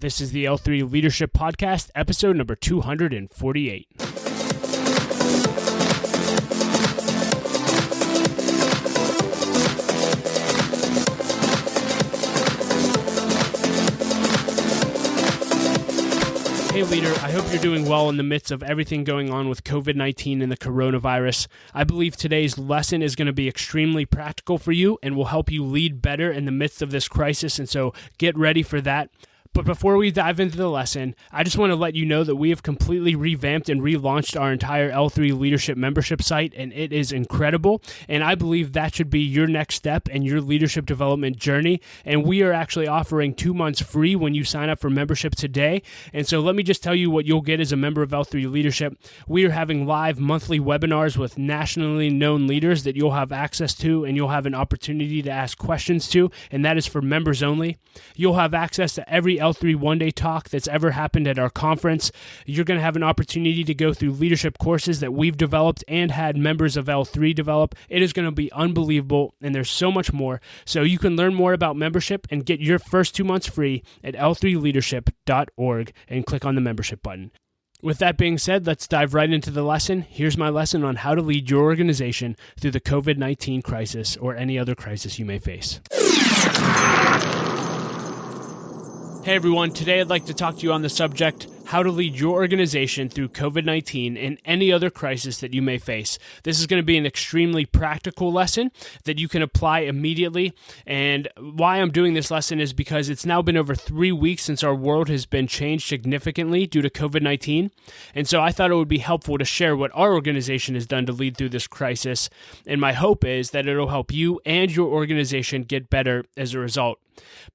This is the L3 Leadership Podcast, episode number 248. Hey leader, I hope you're doing well in the midst of everything going on with COVID-19 and the coronavirus. I believe today's lesson is going to be extremely practical for you and will help you lead better in the midst of this crisis, and so get ready for that. But before we dive into the lesson, I just want to let you know that we have completely revamped and relaunched our entire L3 Leadership membership site, and it is incredible. And I believe that should be your next step in your leadership development journey. And we are actually offering 2 months free when you sign up for membership today. And so let me just tell you what you'll get as a member of L3 Leadership. We are having live monthly webinars with nationally known leaders that you'll have access to, and you'll have an opportunity to ask questions to, and that is for members only. You'll have access to every L3 one-day talk that's ever happened at our conference. You're going to have an opportunity to go through leadership courses that we've developed and had members of L3 develop. It is going to be unbelievable, and there's so much more. So you can learn more about membership and get your first 2 months free at l3leadership.org and click on the membership button. With that being said, let's dive right into the lesson. Here's my lesson on how to lead your organization through the COVID-19 crisis or any other crisis you may face. Hey everyone, today I'd like to talk to you on the subject, how to lead your organization through COVID-19 and any other crisis that you may face. This is going to be an extremely practical lesson that you can apply immediately. And why I'm doing this lesson is because it's now been over 3 weeks since our world has been changed significantly due to COVID-19. And so I thought it would be helpful to share what our organization has done to lead through this crisis. And my hope is that it'll help you and your organization get better as a result.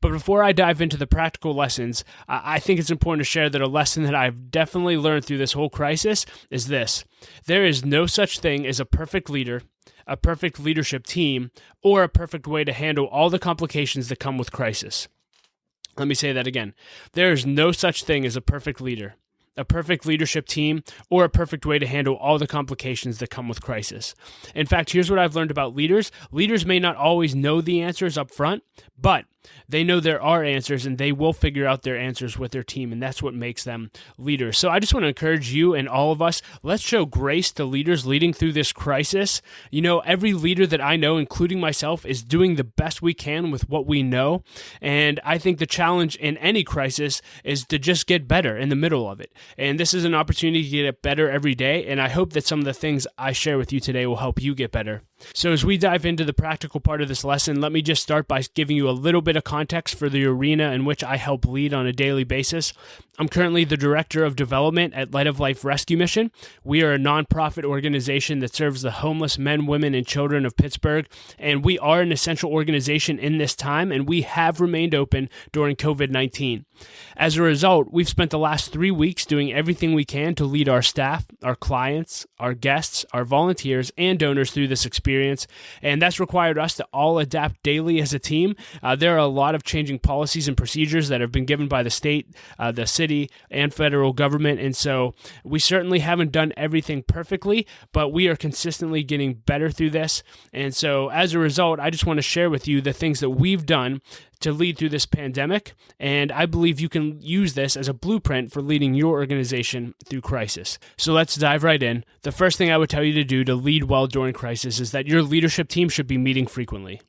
But before I dive into the practical lessons, I think it's important to share that a lesson that I've definitely learned through this whole crisis is this. There is no such thing as a perfect leader, a perfect leadership team, or a perfect way to handle all the complications that come with crisis. Let me say that again. There is no such thing as a perfect leader, a perfect leadership team, or a perfect way to handle all the complications that come with crisis. In fact, here's what I've learned about leaders. Leaders may not always know the answers up front, but they know there are answers, and they will figure out their answers with their team, and that's what makes them leaders. So I just want to encourage you and all of us, let's show grace to leaders leading through this crisis. You know, every leader that I know, including myself, is doing the best we can with what we know, and I think the challenge in any crisis is to just get better in the middle of it. And this is an opportunity to get better every day, and I hope that some of the things I share with you today will help you get better. So as we dive into the practical part of this lesson, let me just start by giving you a little bit of context for the arena in which I help lead on a daily basis. I'm currently the Director of Development at Light of Life Rescue Mission. We are a nonprofit organization that serves the homeless men, women, and children of Pittsburgh, and we are an essential organization in this time, and we have remained open during COVID-19. As a result, we've spent the last 3 weeks doing everything we can to lead our staff, our clients, our guests, our volunteers, and donors through this experience, and that's required us to all adapt daily as a team. There are a lot of changing policies and procedures that have been given by the state, the city, and federal government, and so we certainly haven't done everything perfectly, but we are consistently getting better through this. And so as a result, I just want to share with you the things that we've done to lead through this pandemic, and I believe you can use this as a blueprint for leading your organization through crisis. So let's dive right in. The first thing I would tell you to do to lead well during crisis is that your leadership team should be meeting frequently.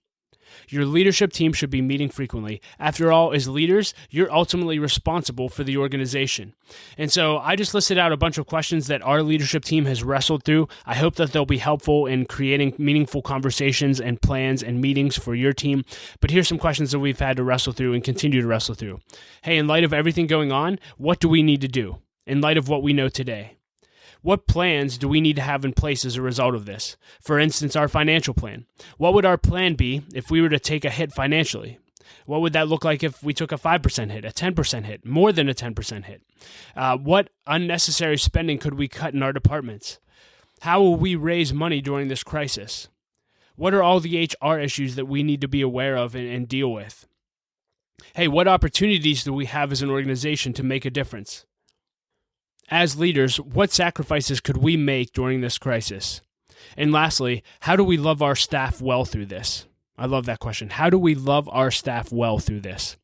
Your leadership team should be meeting frequently. After all, as leaders, you're ultimately responsible for the organization. And so I just listed out a bunch of questions that our leadership team has wrestled through. I hope that they'll be helpful in creating meaningful conversations and plans and meetings for your team. But here's some questions that we've had to wrestle through and continue to wrestle through. Hey, in light of everything going on, what do we need to do in light of what we know today? What plans do we need to have in place as a result of this? For instance, our financial plan. What would our plan be if we were to take a hit financially? What would that look like if we took a 5% hit, a 10% hit, more than a 10% hit? What unnecessary spending could we cut in our departments? How will we raise money during this crisis? What are all the HR issues that we need to be aware of and deal with? Hey, what opportunities do we have as an organization to make a difference? As leaders, what sacrifices could we make during this crisis? And lastly, how do we love our staff well through this? I love that question. How do we love our staff well through this?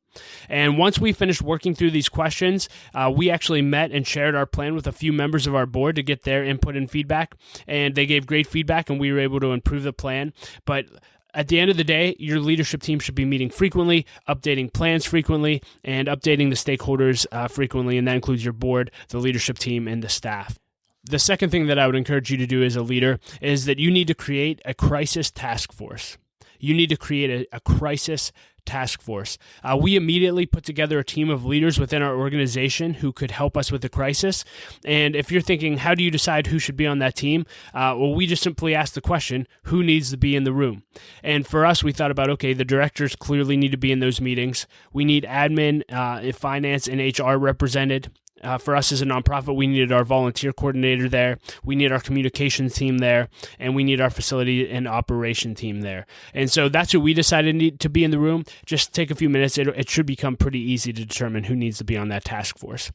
And once we finished working through these questions, we actually met and shared our plan with a few members of our board to get their input and feedback. And they gave great feedback, and we were able to improve the plan. But at the end of the day, your leadership team should be meeting frequently, updating plans frequently, and updating the stakeholders frequently, and that includes your board, the leadership team, and the staff. The second thing that I would encourage you to do as a leader is that you need to create a crisis task force. You need to create a crisis task force. We immediately put together a team of leaders within our organization who could help us with the crisis. And if you're thinking, how do you decide who should be on that team? Well, we just simply ask the question, who needs to be in the room? And for us, we thought about, okay, the directors clearly need to be in those meetings. We need admin, finance, and HR represented. For us as a nonprofit, we needed our volunteer coordinator there, we need our communications team there, and we need our facility and operation team there. And so that's who we decided to be in the room. Just take a few minutes. It should become pretty easy to determine who needs to be on that task force.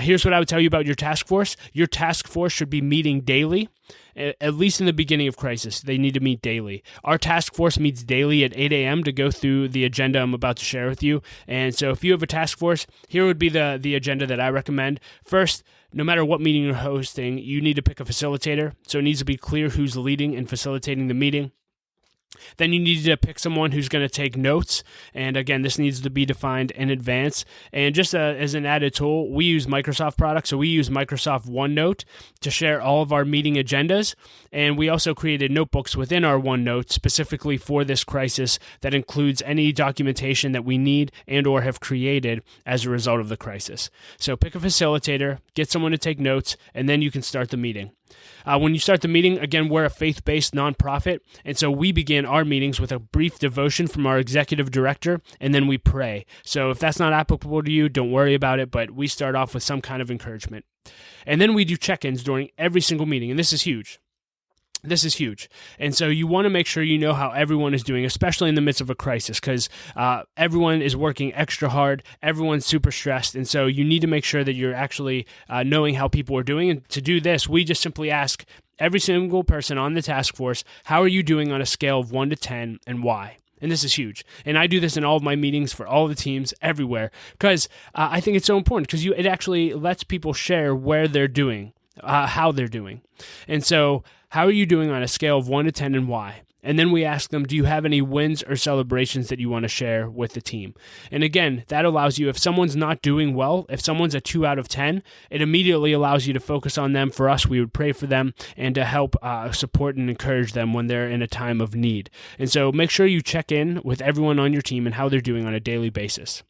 Here's what I would tell you about your task force. Your task force should be meeting daily. At least in the beginning of crisis, they need to meet daily. Our task force meets daily at 8 a.m. to go through the agenda I'm about to share with you. And so if you have a task force, here would be the agenda that I recommend. First, no matter what meeting you're hosting, you need to pick a facilitator. So it needs to be clear who's leading and facilitating the meeting. Then you need to pick someone who's going to take notes. And again, this needs to be defined in advance. And just as an added tool, we use Microsoft products. So we use Microsoft OneNote to share all of our meeting agendas. And we also created notebooks within our OneNote specifically for this crisis that includes any documentation that we need and or have created as a result of the crisis. So pick a facilitator, get someone to take notes, and then you can start the meeting. When you start the meeting, again, we're a faith-based nonprofit, and so we begin our meetings with a brief devotion from our executive director, and then we pray. So if that's not applicable to you, don't worry about it, but we start off with some kind of encouragement. And then we do check-ins during every single meeting, and this is huge. This is huge. And so you want to make sure you know how everyone is doing, especially in the midst of a crisis, because everyone is working extra hard. Everyone's super stressed. And so you need to make sure that you're actually knowing how people are doing. And to do this, we just simply ask every single person on the task force, how are you doing on a scale of 1 to 10 and why? And this is huge. And I do this in all of my meetings for all the teams everywhere because I think it's so important because it actually lets people share where they're doing, how they're doing. And so how are you doing on a scale of 1 to 10 and why? And then we ask them, do you have any wins or celebrations that you want to share with the team? And again, that allows you, if someone's not doing well, if someone's a 2 out of 10, it immediately allows you to focus on them. For us, we would pray for them and to help support and encourage them when they're in a time of need. And so make sure you check in with everyone on your team and how they're doing on a daily basis.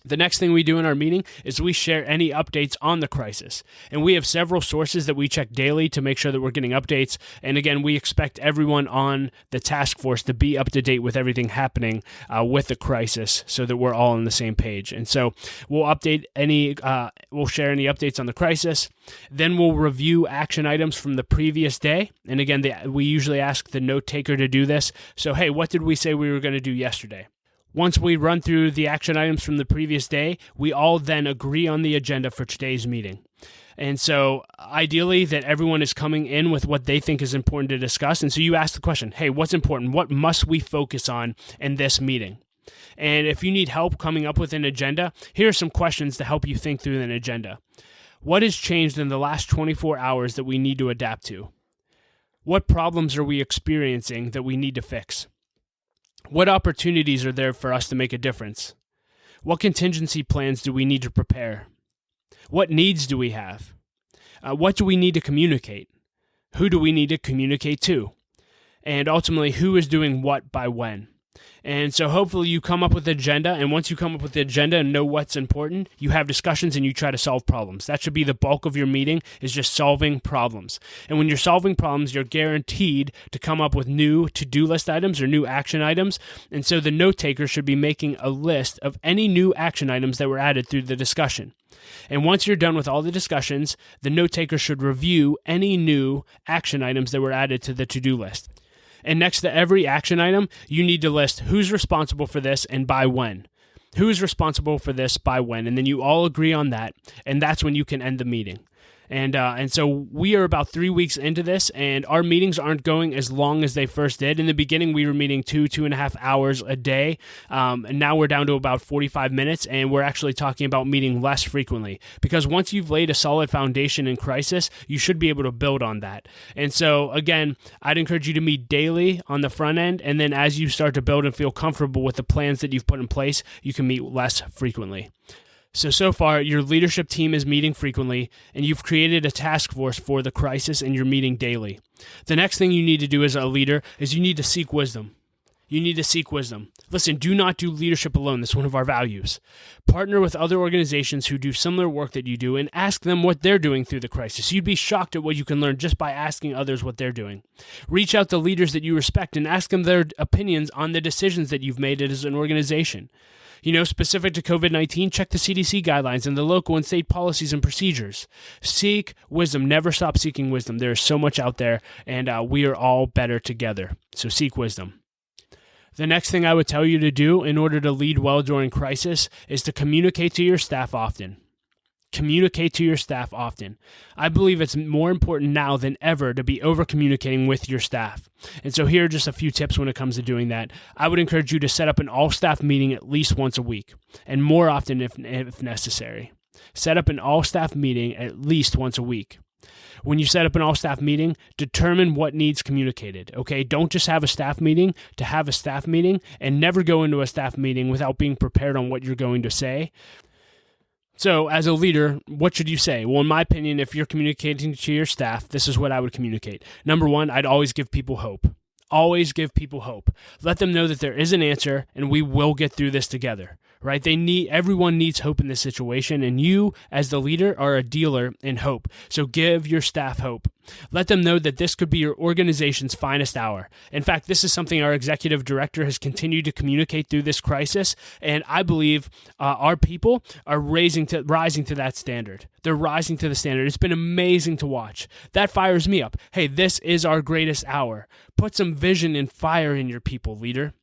The next thing we do in our meeting is we share any updates on the crisis. And we have several sources that we check daily to make sure that we're getting updates. And again, we expect everyone on the task force to be up to date with everything happening with the crisis so that we're all on the same page. And so we'll share any updates on the crisis. Then we'll review action items from the previous day. And again, we usually ask the note taker to do this. So, hey, what did we say we were going to do yesterday? Once we run through the action items from the previous day, we all then agree on the agenda for today's meeting. And so ideally that everyone is coming in with what they think is important to discuss. And so you ask the question, hey, what's important? What must we focus on in this meeting? And if you need help coming up with an agenda, here are some questions to help you think through an agenda. What has changed in the last 24 hours that we need to adapt to? What problems are we experiencing that we need to fix? What opportunities are there for us to make a difference? What contingency plans do we need to prepare? What needs do we have? What do we need to communicate? Who do we need to communicate to? And ultimately, who is doing what by when? And so hopefully you come up with an agenda, and once you come up with the agenda and know what's important, you have discussions and you try to solve problems. That should be the bulk of your meeting, is just solving problems. And when you're solving problems, you're guaranteed to come up with new to-do list items or new action items. And so the note taker should be making a list of any new action items that were added through the discussion. And once you're done with all the discussions, the note taker should review any new action items that were added to the to-do list. And next to every action item, you need to list who's responsible for this and by when. Who is responsible for this by when? And then you all agree on that, and that's when you can end the meeting. And so we are about 3 weeks into this, and our meetings aren't going as long as they first did. In the beginning, we were meeting 2.5 hours a day, and now we're down to about 45 minutes, and we're actually talking about meeting less frequently. Because once you've laid a solid foundation in crisis, you should be able to build on that. And so, again, I'd encourage you to meet daily on the front end, and then as you start to build and feel comfortable with the plans that you've put in place, you can meet less frequently. So far, your leadership team is meeting frequently, and you've created a task force for the crisis, and you're meeting daily. The next thing you need to do as a leader is you need to seek wisdom. You need to seek wisdom. Listen, do not do leadership alone. That's one of our values. Partner with other organizations who do similar work that you do and ask them what they're doing through the crisis. You'd be shocked at what you can learn just by asking others what they're doing. Reach out to leaders that you respect and ask them their opinions on the decisions that you've made as an organization. Specific to COVID-19, check the CDC guidelines and the local and state policies and procedures. Seek wisdom. Never stop seeking wisdom. There is so much out there, and we are all better together. So seek wisdom. The next thing I would tell you to do in order to lead well during crisis is to communicate to your staff often. Communicate to your staff often. I believe it's more important now than ever to be over-communicating with your staff. And so here are just a few tips when it comes to doing that. I would encourage you to set up an all-staff meeting at least once a week, and more often if necessary. Set up an all-staff meeting at least once a week. When you set up an all-staff meeting, determine what needs communicated, okay? Don't just have a staff meeting to have a staff meeting and never go into a staff meeting without being prepared on what you're going to say. So as a leader, what should you say? Well, in my opinion, if you're communicating to your staff, this is what I would communicate. Number one, I'd always give people hope. Always give people hope. Let them know that there is an answer and we will get through this together, right? Everyone needs hope in this situation, and you as the leader are a dealer in hope. So give your staff hope. Let them know that this could be your organization's finest hour. In fact, this is something our executive director has continued to communicate through this crisis, and I believe our people are rising to that standard. They're rising to the standard. It's been amazing to watch. That fires me up. Hey, this is our greatest hour. Put some vision and fire in your people, leader.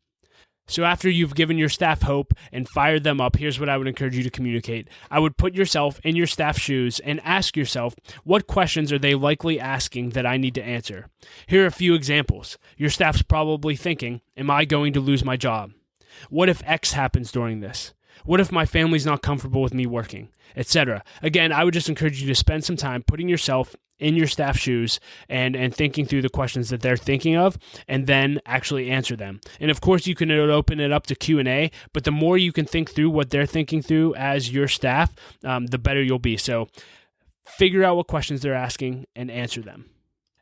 So after you've given your staff hope and fired them up, here's what I would encourage you to communicate. I would put yourself in your staff's shoes and ask yourself, what questions are they likely asking that I need to answer? Here are a few examples. Your staff's probably thinking, am I going to lose my job? What if X happens during this? What if my family's not comfortable with me working, etc.? Again, I would just encourage you to spend some time putting yourself in your staff's shoes and thinking through the questions that they're thinking of, and then actually answer them. And of course, you can open it up to Q&A, but the more you can think through what they're thinking through as your staff, the better you'll be. So figure out what questions they're asking and answer them.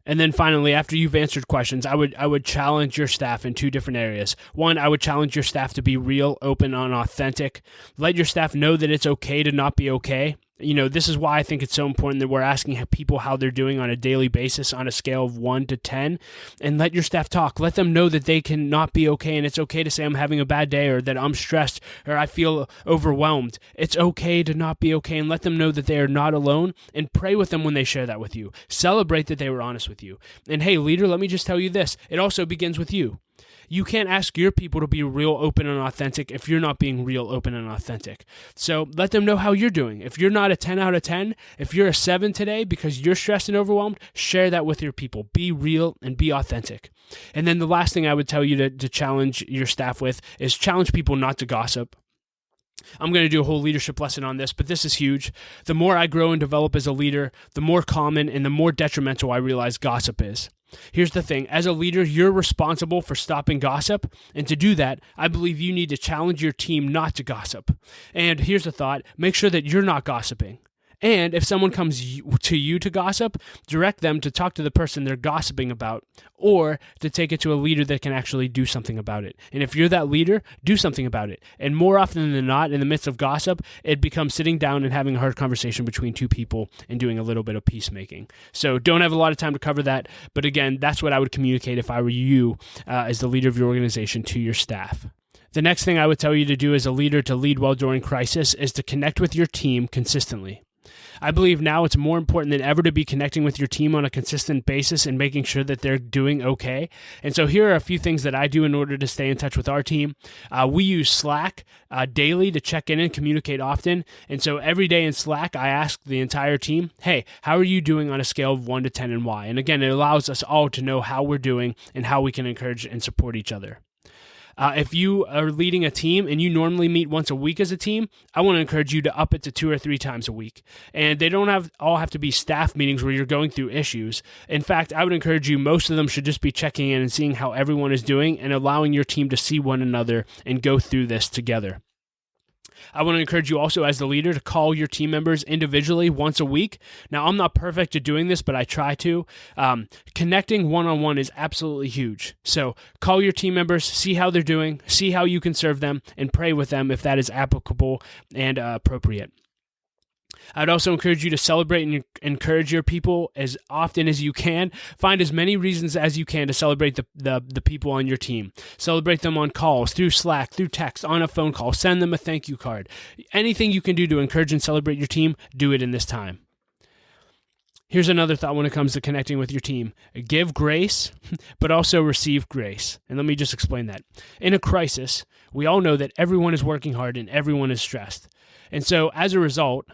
And then finally, after you've answered questions, I would challenge your staff in two different areas. One, I would challenge your staff to be real, open, and authentic. Let your staff know that it's okay to not be okay. This is why I think it's so important that we're asking people how they're doing on a daily basis on a scale of 1 to 10, and let your staff talk. Let them know that they can not be okay, and it's okay to say I'm having a bad day, or that I'm stressed, or I feel overwhelmed. It's okay to not be okay, and let them know that they are not alone, and pray with them when they share that with you. Celebrate that they were honest with you. And hey, leader, let me just tell you this. It also begins with you. You can't ask your people to be real, open, and authentic if you're not being real, open, and authentic. So let them know how you're doing. If you're not a 10 out of 10, if you're a 7 today because you're stressed and overwhelmed, share that with your people. Be real and be authentic. And then the last thing I would tell you to challenge your staff with is challenge people not to gossip. I'm going to do a whole leadership lesson on this, but this is huge. The more I grow and develop as a leader, the more common and the more detrimental I realize gossip is. Here's the thing. As a leader, you're responsible for stopping gossip. And to do that, I believe you need to challenge your team not to gossip. And here's the thought. Make sure that you're not gossiping. And if someone comes to you to gossip, direct them to talk to the person they're gossiping about, or to take it to a leader that can actually do something about it. And if you're that leader, do something about it. And more often than not, in the midst of gossip, it becomes sitting down and having a hard conversation between two people and doing a little bit of peacemaking. So don't have a lot of time to cover that. But again, that's what I would communicate if I were you as the leader of your organization to your staff. The next thing I would tell you to do as a leader to lead well during crisis is to connect with your team consistently. I believe now it's more important than ever to be connecting with your team on a consistent basis and making sure that they're doing okay. And so here are a few things that I do in order to stay in touch with our team. We use Slack daily to check in and communicate often. And so every day in Slack, I ask the entire team, hey, how are you doing on a scale of 1 to 10 and why? And again, it allows us all to know how we're doing and how we can encourage and support each other. If you are leading a team and you normally meet once a week as a team, I want to encourage you to up it to 2 or 3 times a week. And they don't all have to be staff meetings where you're going through issues. In fact, I would encourage you, most of them should just be checking in and seeing how everyone is doing and allowing your team to see one another and go through this together. I want to encourage you also as the leader to call your team members individually once a week. Now, I'm not perfect at doing this, but I try to. Connecting one-on-one is absolutely huge. So call your team members, see how they're doing, see how you can serve them, and pray with them if that is applicable and appropriate. I'd also encourage you to celebrate and encourage your people as often as you can. Find as many reasons as you can to celebrate the people on your team. Celebrate them on calls, through Slack, through text, on a phone call. Send them a thank you card. Anything you can do to encourage and celebrate your team, do it in this time. Here's another thought when it comes to connecting with your team. Give grace, but also receive grace. And let me just explain that. In a crisis, we all know that everyone is working hard and everyone is stressed. And so as a result,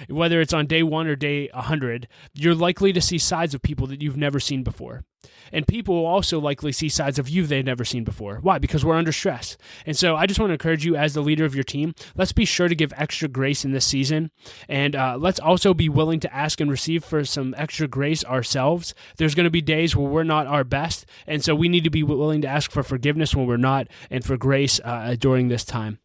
whether it's on day 1 or day 100, you're likely to see sides of people that you've never seen before. And people will also likely see sides of you they've never seen before. Why? Because we're under stress. And so I just want to encourage you as the leader of your team, let's be sure to give extra grace in this season. And let's also be willing to ask and receive for some extra grace ourselves. There's going to be days where we're not our best. And so we need to be willing to ask for forgiveness when we're not and for grace during this time.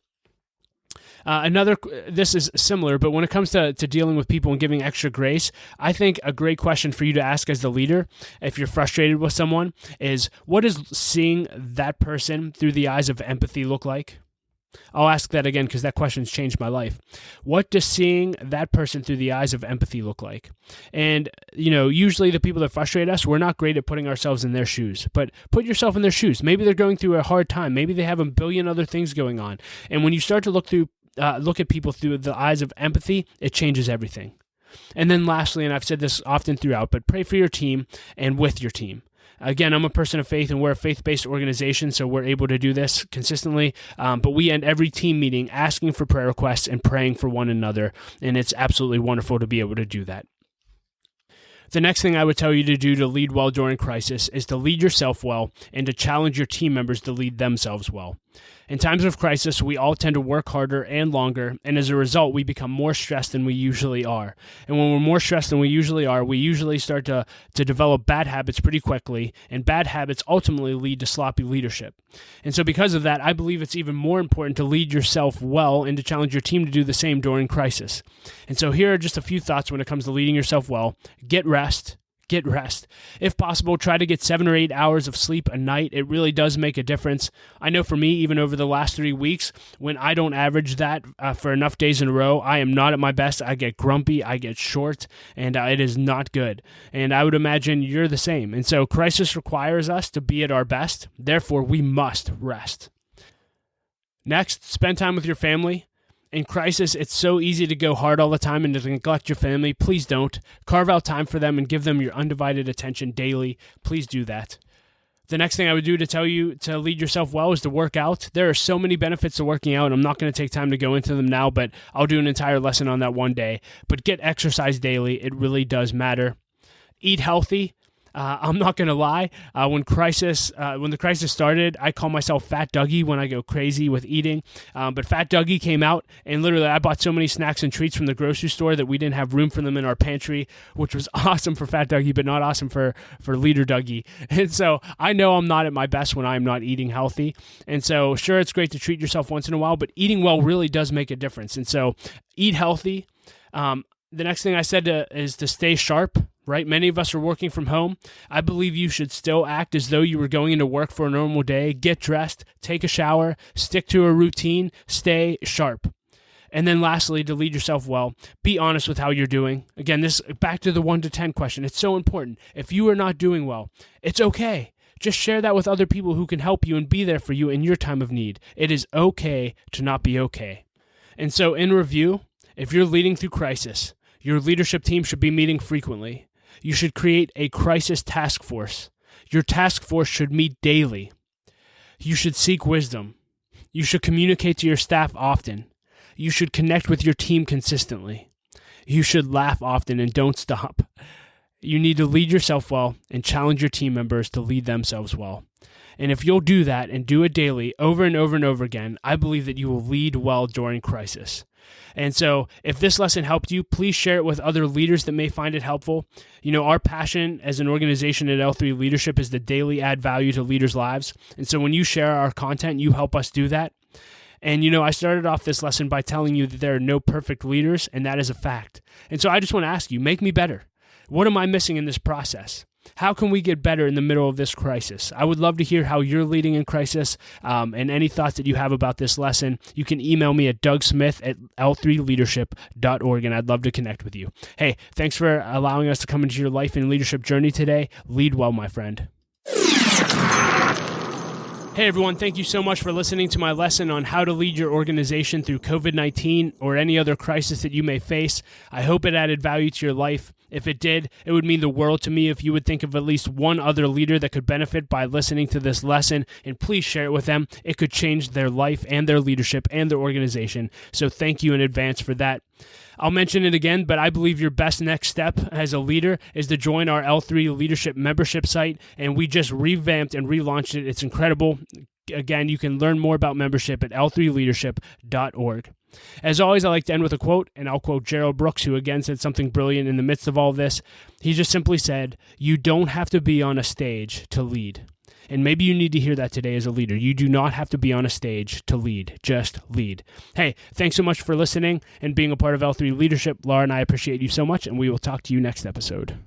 This is similar, but when it comes to dealing with people and giving extra grace, I think a great question for you to ask as the leader, if you're frustrated with someone, is what does seeing that person through the eyes of empathy look like? I'll ask that again because that question's changed my life. What does seeing that person through the eyes of empathy look like? And, usually the people that frustrate us, we're not great at putting ourselves in their shoes, but put yourself in their shoes. Maybe they're going through a hard time. Maybe they have a billion other things going on. And when you start to look at people through the eyes of empathy, it changes everything. And then lastly, and I've said this often throughout, but pray for your team and with your team. Again, I'm a person of faith and we're a faith-based organization, so we're able to do this consistently. But we end every team meeting asking for prayer requests and praying for one another. And it's absolutely wonderful to be able to do that. The next thing I would tell you to do to lead well during crisis is to lead yourself well and to challenge your team members to lead themselves well. In times of crisis, we all tend to work harder and longer, and as a result, we become more stressed than we usually are. And when we're more stressed than we usually are, we usually start to develop bad habits pretty quickly, and bad habits ultimately lead to sloppy leadership. And so because of that, I believe it's even more important to lead yourself well and to challenge your team to do the same during crisis. And so here are just a few thoughts when it comes to leading yourself well. Get rest. Get rest. If possible, try to get 7 or 8 hours of sleep a night. It really does make a difference. I know for me, even over the last 3 weeks, when I don't average that for enough days in a row, I am not at my best. I get grumpy, I get short, and it is not good. And I would imagine you're the same. And so crisis requires us to be at our best. Therefore, we must rest. Next, spend time with your family. In crisis, it's so easy to go hard all the time and to neglect your family. Please don't. Carve out time for them and give them your undivided attention daily. Please do that. The next thing I would do to tell you to lead yourself well is to work out. There are so many benefits to working out, and I'm not going to take time to go into them now, but I'll do an entire lesson on that one day. But get exercise daily. It really does matter. Eat healthy. I'm not going to lie. When the crisis started, I call myself Fat Dougie when I go crazy with eating. But Fat Dougie came out, and literally I bought so many snacks and treats from the grocery store that we didn't have room for them in our pantry, which was awesome for Fat Dougie, but not awesome for Leader Dougie. And so I know I'm not at my best when I'm not eating healthy. And so sure, it's great to treat yourself once in a while, but eating well really does make a difference. And so eat healthy. The next thing I said is to stay sharp. Right? Many of us are working from home. I believe you should still act as though you were going into work for a normal day. Get dressed, take a shower, stick to a routine, stay sharp. And then lastly, to lead yourself well, be honest with how you're doing. Again, this back to the 1 to 10 question. It's so important. If you are not doing well, it's okay. Just share that with other people who can help you and be there for you in your time of need. It is okay to not be okay. And so in review, if you're leading through crisis, Your leadership team should be meeting frequently. You should create a crisis task force. Your task force should meet daily. You should seek wisdom. You should communicate to your staff often. You should connect with your team consistently. You should laugh often and don't stop. You need to lead yourself well and challenge your team members to lead themselves well. And if you'll do that and do it daily over and over and over again, I believe that you will lead well during crisis. And so if this lesson helped you, please share it with other leaders that may find it helpful. You know, our passion as an organization at L3 Leadership is to daily add value to leaders' lives. And so when you share our content, you help us do that. And, you know, I started off this lesson by telling you that there are no perfect leaders, and that is a fact. And so I just want to ask you, make me better. What am I missing in this process? How can we get better in the middle of this crisis? I would love to hear how you're leading in crisis, and any thoughts that you have about this lesson. You can email me at dougsmith@l3leadership.org, and I'd love to connect with you. Hey, thanks for allowing us to come into your life and leadership journey today. Lead well, my friend. Hey everyone, thank you so much for listening to my lesson on how to lead your organization through COVID-19 or any other crisis that you may face. I hope it added value to your life. If it did, it would mean the world to me if you would think of at least one other leader that could benefit by listening to this lesson, and please share it with them. It could change their life and their leadership and their organization. So thank you in advance for that. I'll mention it again, but I believe your best next step as a leader is to join our L3 Leadership membership site, and we just revamped and relaunched it. It's incredible. Again, you can learn more about membership at l3leadership.org. As always, I like to end with a quote, and I'll quote Gerald Brooks, who again said something brilliant in the midst of all of this. He just simply said, "You don't have to be on a stage to lead." And maybe you need to hear that today as a leader. You do not have to be on a stage to lead. Just lead. Hey, thanks so much for listening and being a part of L3 Leadership. Laura and I appreciate you so much, and we will talk to you next episode.